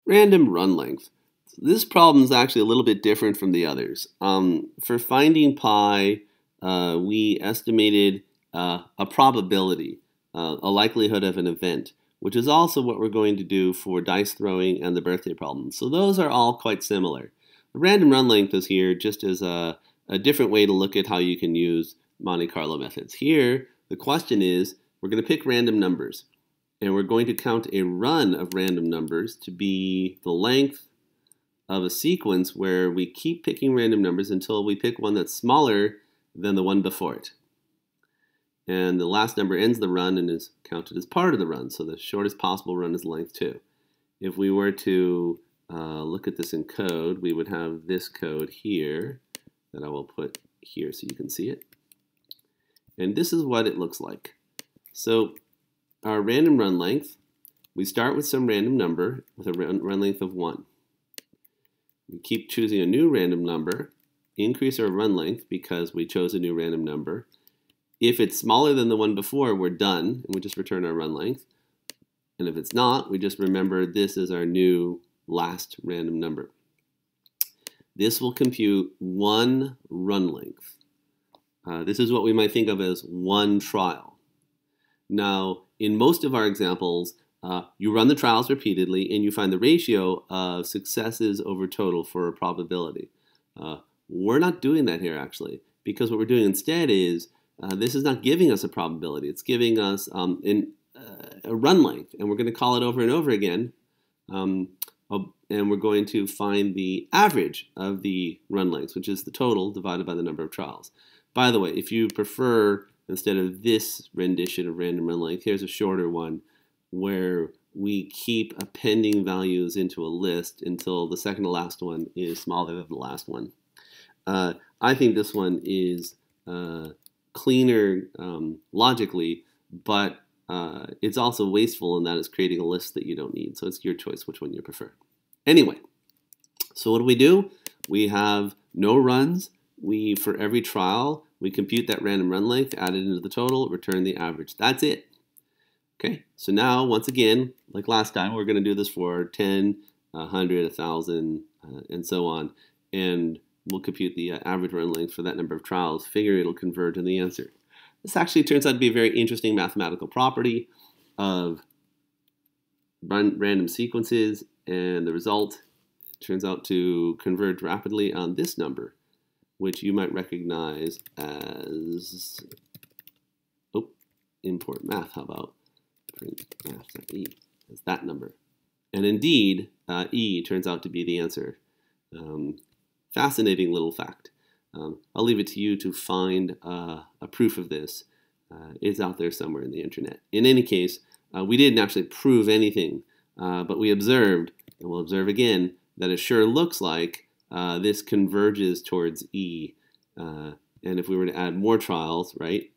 Random run length. This problem is actually a little bit different from the others. For finding pi, we estimated a probability, a likelihood of an event, which is also what we're going to do for dice throwing and the birthday problem. So those are all quite similar. The random run length is here just as a different way to look at how you can use Monte Carlo methods. Here, the question is, we're going to pick random numbers. And we're going to count a run of random numbers to be the length of a sequence where we keep picking random numbers until we pick one that's smaller than the one before it. And the last number ends the run and is counted as part of the run. So the shortest possible run is length 2. If we were to look at this in code, we would have this code here that I will put here so you can see it. And this is what it looks like. So our random run length, we start with some random number with a run length of 1. We keep choosing a new random number, increase our run length because we chose a new random number. If it's smaller than the one before, we're done, and we just return our run length. And if it's not, we just remember this is our new last random number. This will compute one run length. This is what we might think of as one trial. Now, in most of our examples, you run the trials repeatedly and you find the ratio of successes over total for a probability. We're not doing that here actually, because what we're doing instead is this is not giving us a probability. It's giving us a run length, and we're going to call it over and over again, and we're going to find the average of the run lengths, which is the total divided by the number of trials. By the way, if you prefer, instead of this rendition of random run length, here's a shorter one where we keep appending values into a list until the second to last one is smaller than the last one. I think this one is cleaner logically, but it's also wasteful in that it's creating a list that you don't need. So it's your choice which one you prefer. Anyway, so what do? We have no runs. For every trial, we compute that random run length, add it into the total, return the average. That's it. Okay, so now, once again, like last time, we're going to do this for 10, 100, 1,000, and so on. And we'll compute the average run length for that number of trials, figure it'll converge in the answer. This actually turns out to be a very interesting mathematical property of random sequences, and the result turns out to converge rapidly on this number, which you might recognize as, import math, how about? Print math.e as that number. And indeed, E turns out to be the answer. Fascinating little fact. I'll leave it to you to find a proof of this. It's out there somewhere in the internet. In any case, we didn't actually prove anything, but we observed, and we'll observe again, that it sure looks like this converges towards E. And if we were to add more trials, right,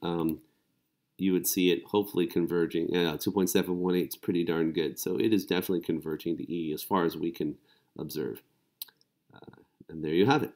you would see it hopefully converging. 2.718 is pretty darn good. So it is definitely converging to E as far as we can observe. And there you have it.